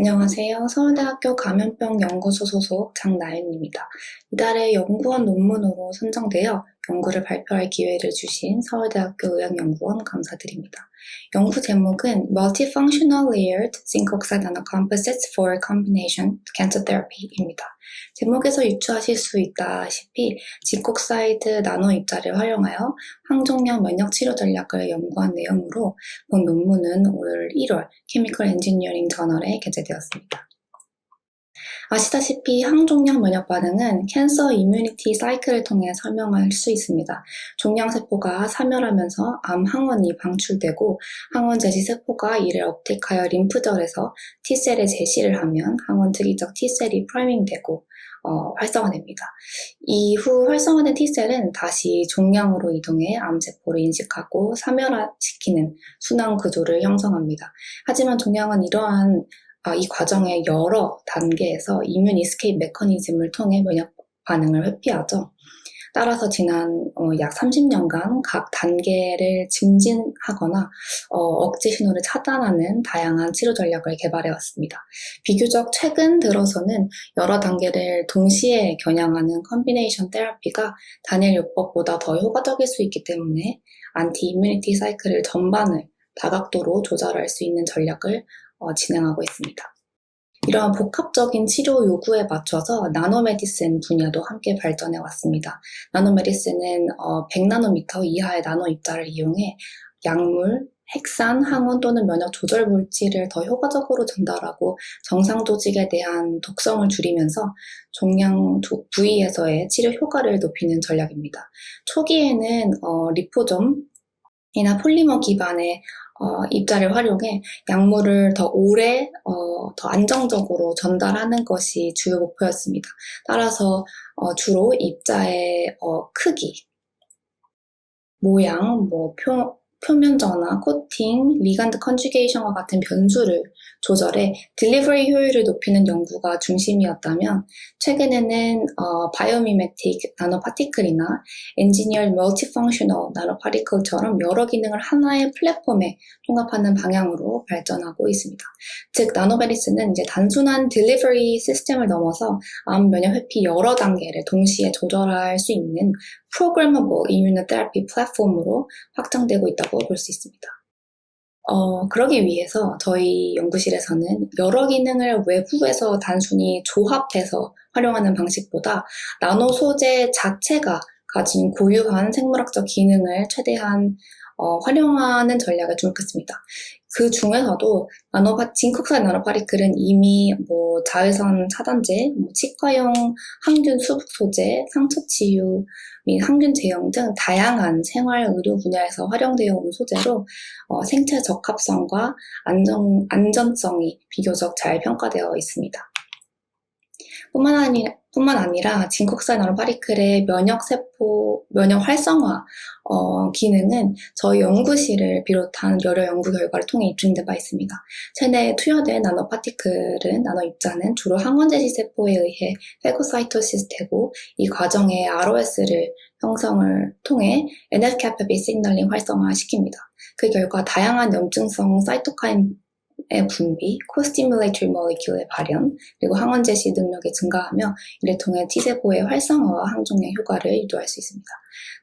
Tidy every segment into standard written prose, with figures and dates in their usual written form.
안녕하세요. 서울대학교 감염병 연구소 소속 장나윤입니다. 이달에 연구원 논문으로 선정되어 연구를 발표할 기회를 주신 서울대학교 의학연구원 감사드립니다. 연구 제목은 Multifunctional Layered Zinc Oxide Nanocomposites for Combination Cancer Therapy입니다. 제목에서 유추하실 수 있다시피 징크옥사이드 나노 입자를 활용하여 항종양 면역 치료 전략을 연구한 내용으로 본 논문은 올 1월 케미컬 엔지니어링 저널에 게재되었습니다. 아시다시피 항종양 면역 반응은 캔서 이뮤니티 사이클을 통해 설명할 수 있습니다. 종양세포가 사멸하면서 암 항원이 방출되고 항원 제시 세포가 이를 업테이크하여 림프절에서 T셀에 제시를 하면 항원 특이적 T셀이 프라이밍되고 활성화됩니다. 이후 활성화된 T셀은 다시 종양으로 이동해 암세포를 인식하고 사멸시키는 순환 구조를 형성합니다. 하지만 종양은 이 과정의 여러 단계에서 이뮨 이스케이프 메커니즘을 통해 면역 반응을 회피하죠. 따라서 지난 약 30년간 각 단계를 증진하거나 억제 신호를 차단하는 다양한 치료 전략을 개발해왔습니다. 비교적 최근 들어서는 여러 단계를 동시에 겨냥하는 컨비네이션 테라피가 단일 요법보다 더 효과적일 수 있기 때문에 안티 이뮤니티 사이클을 전반을 다각도로 조절할 수 있는 전략을 진행하고 있습니다. 이러한 복합적인 치료 요구에 맞춰서 나노메디슨 분야도 함께 발전해 왔습니다. 나노메디슨은 100나노미터 이하의 나노 입자를 이용해 약물, 핵산, 항원 또는 면역 조절 물질을 더 효과적으로 전달하고 정상 조직에 대한 독성을 줄이면서 종양 부위에서의 치료 효과를 높이는 전략입니다. 초기에는 리포좀이나 폴리머 기반의 입자를 활용해 약물을 더 오래, 더 안정적으로 전달하는 것이 주요 목표였습니다. 따라서 주로 입자의 크기, 모양, 표면 전화, 코팅, 리간드 컨주게이션과 같은 변수를 조절해 딜리버리 효율을 높이는 연구가 중심이었다면 최근에는 바이오미메틱 나노파티클이나 엔지니어드 멀티펑셔널 나노파티클처럼 여러 기능을 하나의 플랫폼에 통합하는 방향으로 발전하고 있습니다. 즉 나노메디슨은 이제 단순한 딜리버리 시스템을 넘어서 암 면역 회피 여러 단계를 동시에 조절할 수 있는 프로그래머블 이뮤노테라피 플랫폼으로 확장되고 있다고 볼 수 있습니다. 그러기 위해서 저희 연구실에서는 여러 기능을 외부에서 단순히 조합해서 활용하는 방식보다 나노 소재 자체가 가진 고유한 생물학적 기능을 최대한 활용하는 전략을 주목했습니다. 그 중에서도 징크옥사이드 나노파티클은 이미 자외선 차단제, 치과용 항균 수북 소재, 상처 치유 및 항균 제형 등 다양한 생활 의료 분야에서 활용되어 온 소재로 생체 적합성과 안전성이 비교적 잘 평가되어 있습니다. 뿐만 아니라 징크옥사이드 나노파티클의 면역 활성화 기능은 저희 연구실을 비롯한 여러 연구 결과를 통해 입증된 바 있습니다. 체내에 투여된 나노 입자는 주로 항원 제시 세포에 의해 페고사이토시스 되고 이 과정에 ROS를 형성을 통해 NF-kappa 시그널링 활성화시킵니다. 그 결과 다양한 염증성 사이토카인의 분비, 코스티뮬레이터리 모리큘의 발현, 그리고 항원 제시 능력이 증가하며 이를 통해 T세포의 활성화와 항종양 효과를 유도할 수 있습니다.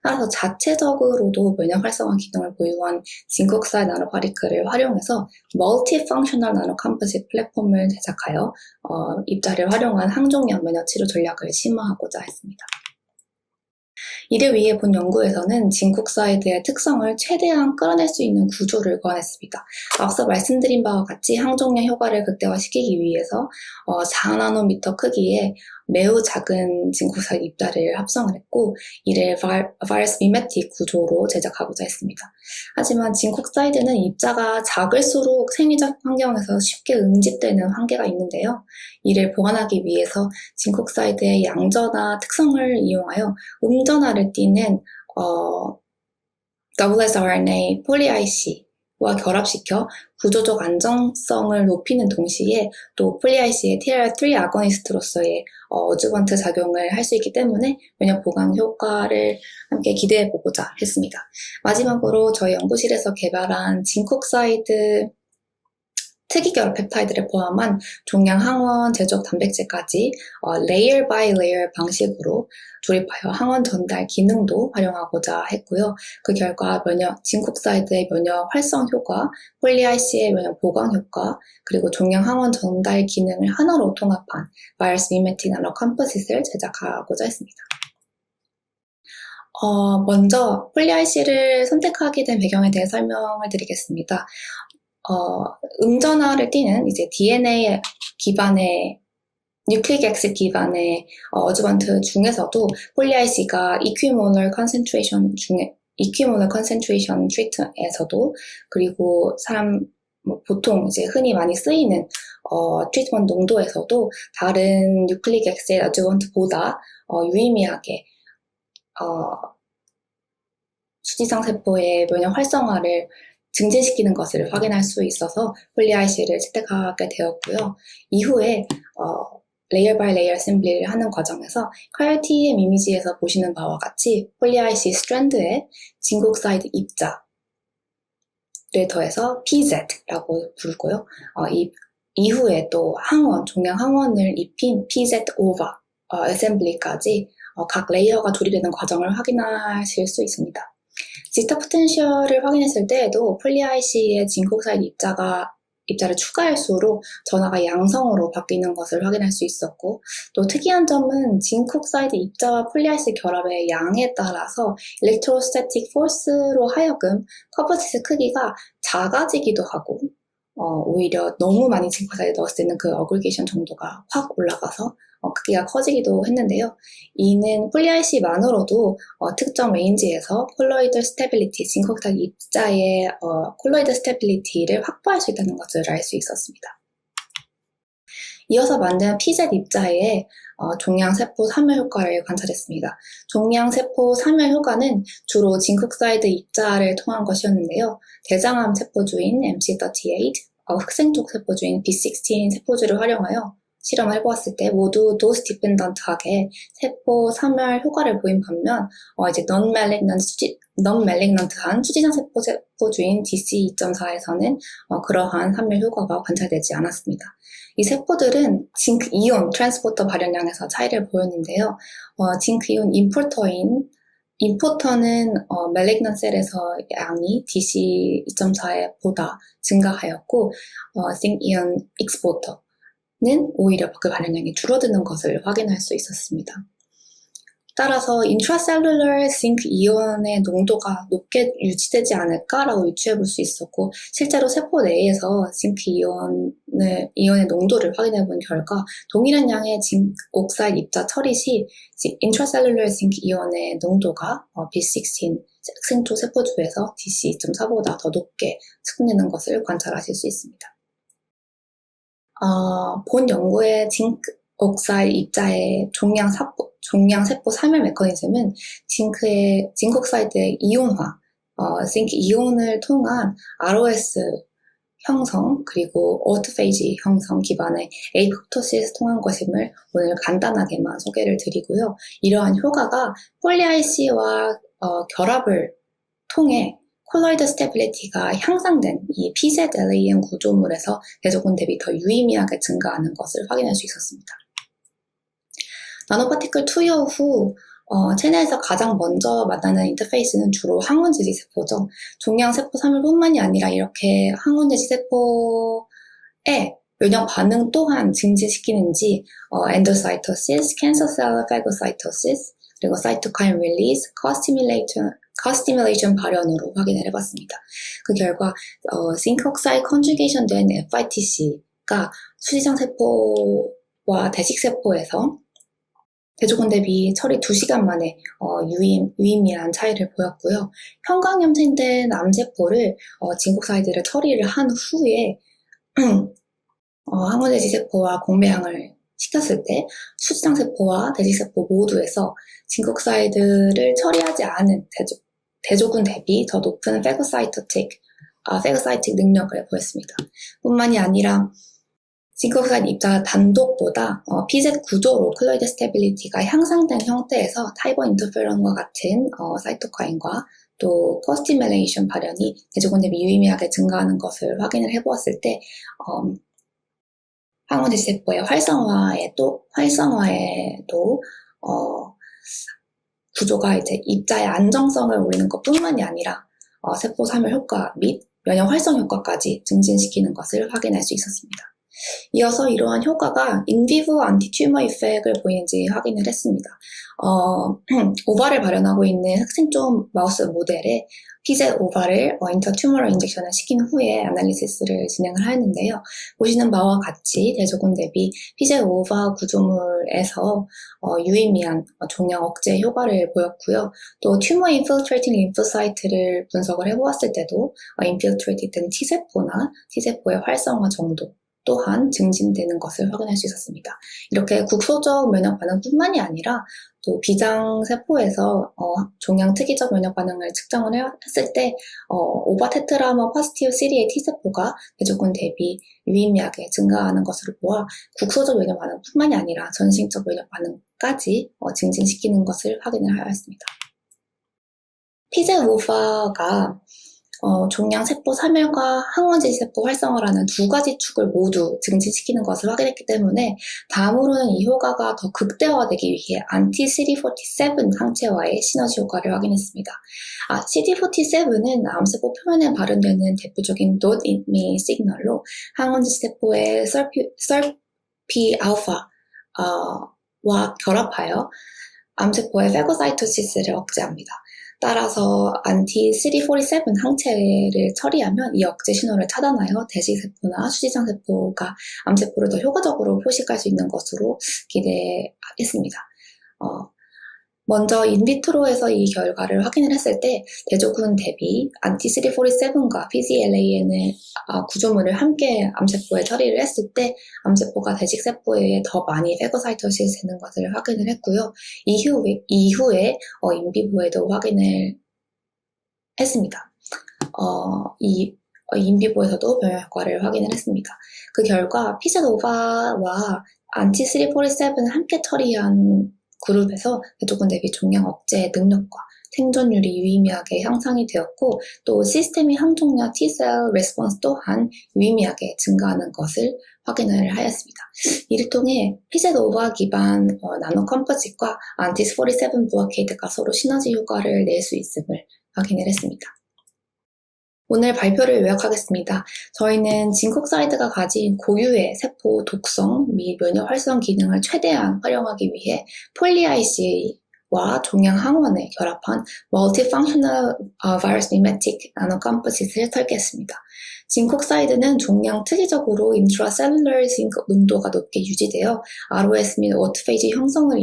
따라서 자체적으로도 면역 활성화 기능을 보유한 징크옥사이드 나노파티클을 활용해서 멀티펑셔널 나노컴포짓 플랫폼을 제작하여 입자를 활용한 항종양 면역 치료 전략을 심화하고자 했습니다. 이를 위해 본 연구에서는 징크옥사이드의 특성을 최대한 끌어낼 수 있는 구조를 고안했습니다. 앞서 말씀드린 바와 같이 항종양 효과를 극대화시키기 위해서 4나노미터 크기의 매우 작은 징크옥사이드 입자를 합성을 했고 이를 바이러스 미메틱 구조로 제작하고자 했습니다. 하지만 징크옥사이드는 입자가 작을수록 생리적 환경에서 쉽게 응집되는 한계가 있는데요. 이를 보완하기 위해서 징크옥사이드의 양전화 특성을 이용하여 음전화를 띠는 WsRNA 폴리-IC와 결합시켜 구조적 안정성을 높이는 동시에 또 폴리-IC의 TLR3 아고니스트로서의 어주번트 작용을 할 수 있기 때문에 면역 보강 효과를 함께 기대해 보고자 했습니다. 마지막으로 저희 연구실에서 개발한 징크옥사이드 특이 결합 펩타이드를 포함한 종양 항원 제조업 단백질까지 레이어 바이 레이어 방식으로 조립하여 항원 전달 기능도 활용하고자 했고요. 그 결과 진국사이드의 면역 활성 효과, 폴리IC의 면역 보강 효과, 그리고 종양 항원 전달 기능을 하나로 통합한 바이러스 미메틱 나노 컴포짓을 제작하고자 했습니다. 먼저 폴리IC를 선택하게 된 배경에 대해 설명을 드리겠습니다. 음전화를 띠는 이제 DNA 기반의 뉴클릭 액시드 기반의 어주번트 중에서도 폴리IC가 이퀴모널 컨센트레이션 트리트에서도 그리고 보통 이제 흔히 많이 쓰이는 트리트먼트 농도에서도 다른 뉴클릭 액시드 어주번트보다 유의미하게 수지상 세포의 면역 활성화를 증진시키는 것을 확인할 수 있어서 폴리IC를 채택하게 되었고요. 이후에 레이어 바이 레이어 어셈블리를 하는 과정에서 크라이오TM 이미지에서 보시는 바와 같이 폴리IC 스트랜드에 진국 사이드 입자를 더해서 PZ라고 부르고요. 이후에 또 종양 항원을 입힌 PZ 오버 어셈블리까지 각 레이어가 조립되는 과정을 확인하실 수 있습니다. 지스타 포텐셜을 확인했을 때에도 폴리IC의 진국 사이드 입자를 추가할수록 전하가 양성으로 바뀌는 것을 확인할 수 있었고, 또 특이한 점은 진국 사이드 입자와 폴리IC 결합의 양에 따라서 일렉트로스태틱 포스로 하여금 컴포지트 크기가 작아지기도 하고, 오히려 너무 많이 진국 사이드 넣었을 때는 그 어그리게이션 정도가 확 올라가서 크기가 커지기도 했는데요. 이는 폴리IC만으로도 특정 레인지에서 콜로이드 스테빌리티, 진국 사이드 입자의 콜로이드 스테빌리티를 확보할 수 있다는 것을 알 수 있었습니다. 이어서 만든 PZ 입자의 종양세포 사멸 효과를 관찰했습니다. 종양세포 사멸 효과는 주로 진국 사이드 입자를 통한 것이었는데요. 대장암 세포주인 MC38, 흑생족 세포주인 B16 세포주를 활용하여 실험을 해보았을 때 모두 도스 디펜던트하게 세포 사멸 효과를 보인 반면 이제 non-malignant한 수지장 세포주인 DC2.4에서는 그러한 사멸 효과가 관찰되지 않았습니다. 이 세포들은 징크 이온 트랜스포터 발현량에서 차이를 보였는데요. 징크 이온 임포터는 멜리그넌 셀에서 양이 DC2.4에 보다 증가하였고 징크 이온 익스포터는 오히려 그 발현량이 줄어드는 것을 확인할 수 있었습니다. 따라서 인트라셀룰러 징크 이온의 농도가 높게 유지되지 않을까라고 유추해볼 수 있었고, 실제로 세포 내에서 징크 이온의 농도를 확인해본 결과 동일한 양의 징크 옥사이드 입자 처리 시 인트라셀룰러 징크 이온의 농도가 B16 흑생초 세포주에서 DC2.4보다 더 높게 측정되는 것을 관찰하실 수 있습니다. 본 연구의 징크 옥사이드 입자의 종양세포 사멸 메커니즘은 징크옥사이드의 이온화, 징크 이온을 통한 ROS 형성, 그리고 오토페이지 형성 기반의 에이포토시스 통한 것임을 오늘 간단하게만 소개를 드리고요. 이러한 효과가 폴리IC와 결합을 통해 콜로이드 스테빌리티가 향상된 이 PZLAM 구조물에서 대조군 대비 더 유의미하게 증가하는 것을 확인할 수 있었습니다. 나노파티클 투여 후 체내에서 가장 먼저 만나는 인터페이스는 주로 항원제지 세포죠. 종양세포 사멸뿐만이 아니라 이렇게 항원제지 세포의 면역 반응 또한 증진시키는지 엔도사이토시스, 캔서셀 파고사이토시스, 그리고 사이토카인 릴리즈, 커스티뮬레이션 발현으로 확인을 해봤습니다. 그 결과 싱크옥사이드 컨주게이션 된 FITC가 수지장 세포와 대식세포에서 대조군 대비 처리 2시간 만에 유의미한 차이를 보였고요. 형광염색된 암세포를 진국사이드를 처리를 한 후에 항원돼지 세포와 공배양을 시켰을 때 수지장 세포와 대식세포 모두에서 진국사이드를 처리하지 않은 대조군 대비 더 높은 페고사이틱 능력을 보였습니다. 뿐만이 아니라 진국사이드 입자 단독보다 PZ 구조로 콜로이드 스테빌리티가 향상된 형태에서 타이버 인터페론과 같은 사이토카인과 또 코스티멜레이션 발현이 대조군 대비 유의미하게 증가하는 것을 확인을 해보았을 때 항원제지세포의 활성화에도 구조가 이제 입자의 안정성을 올리는 것뿐만이 아니라 세포 사멸 효과 및 면역 활성 효과까지 증진시키는 것을 확인할 수 있었습니다. 이어서 이러한 효과가 인비브 안티튜머 이펙을 보이는지 확인을 했습니다. 오바를 발현하고 있는 흑생종 마우스 모델에 피젯 오바를 인터튜머럴 인젝션을 시킨 후에 아날리시스를 진행을 하였는데요. 보시는 바와 같이 대조군 대비 피젯 오바 구조물에서 유의미한 종양 억제 효과를 보였고요. 또 튜머 인필트레이팅 림프사이트를 분석을 해보았을 때도 인필트레이팅 된 T세포나 T세포의 활성화 정도 또한 증진되는 것을 확인할 수 있었습니다. 이렇게 국소적 면역 반응뿐만이 아니라 또 비장 세포에서 종양 특이적 면역 반응을 측정을 했을 때 오바테트라머 포지티브 CD8 T세포가 대조군 대비 유의미하게 증가하는 것으로 보아 국소적 면역 반응뿐만이 아니라 전신적 면역 반응까지 증진시키는 것을 확인을 하였습니다. 피젯 오바가 종양 세포 사멸과 항원제지 세포 활성화라는 두 가지 축을 모두 증진시키는 것을 확인했기 때문에 다음으로는 이 효과가 더 극대화되기 위해 anti-CD47 항체와의 시너지 효과를 확인했습니다. CD47은 암세포 표면에 발현되는 대표적인 not eat me 시그널로 항원제지 세포의 SIRP-alpha와 결합하여 암세포의 페고사이토시스를 억제합니다. 따라서 anti-CD47 항체를 처리하면 이 억제 신호를 차단하여 대식세포나 수지장세포가 암세포를 더 효과적으로 포식할 수 있는 것으로 기대했습니다. 먼저 인비트로에서 이 결과를 확인을 했을 때 대조군 대비 anti-CD47과 PGLAN의 구조물을 함께 암세포에 처리를 했을 때 암세포가 대식세포에 더 많이 페고사이토시스 되는 것을 확인을 했고요. 이후에 인비보에도 확인을 했습니다. 인비보에서도 병역 효과를 확인을 했습니다. 그 결과 피젯오바와 anti-CD47을 함께 처리한 그룹에서 대조군 대비 종양 억제 능력과 생존율이 유의미하게 향상이 되었고 또 시스템의 항종력 T셀 레스폰스 또한 유의미하게 증가하는 것을 확인을 하였습니다. 이를 통해 피젯 오바 기반 나노 컴포짓과 anti-47 블로케이드가 서로 시너지 효과를 낼 수 있음을 확인을 했습니다. 오늘 발표를 요약하겠습니다. 저희는 진콕사이드가 가진 고유의 세포 독성 및 면역 활성 기능을 최대한 활용하기 위해 폴리IC와 종양 항원을 결합한 Multifunctional Virus Mimetic 나노컴포짓을 설계했습니다. 진콕사이드는 종양 특이적으로 인트라셀룰러 징크 농도가 높게 유지되어 ROS 및 오토페이지 형성으로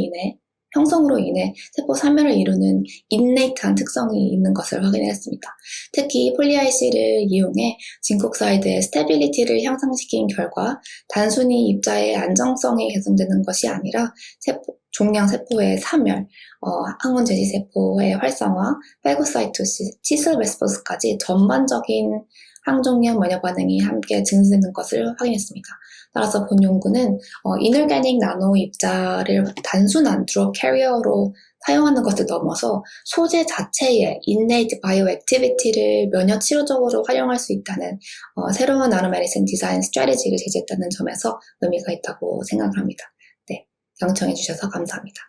인해 세포 사멸을 이루는 인네이트한 특성이 있는 것을 확인했습니다. 특히 폴리IC를 이용해 진콕사이드의 스테빌리티를 향상시킨 결과 단순히 입자의 안정성이 개선되는 것이 아니라 종양 세포의 사멸, 항원제지 세포의 활성화, 페고사이토시스, T셀 레스폰스까지 전반적인 항종양 면역 반응이 함께 증진되는 것을 확인했습니다. 따라서 본 연구는 이너게닉 나노 입자를 단순한 드롭 캐리어로 사용하는 것을 넘어서 소재 자체의 innate bioactivity를 면역 치료적으로 활용할 수 있다는 새로운 나노메디슨 디자인 스트래티지를 제시했다는 점에서 의미가 있다고 생각합니다. 네, 경청해 주셔서 감사합니다.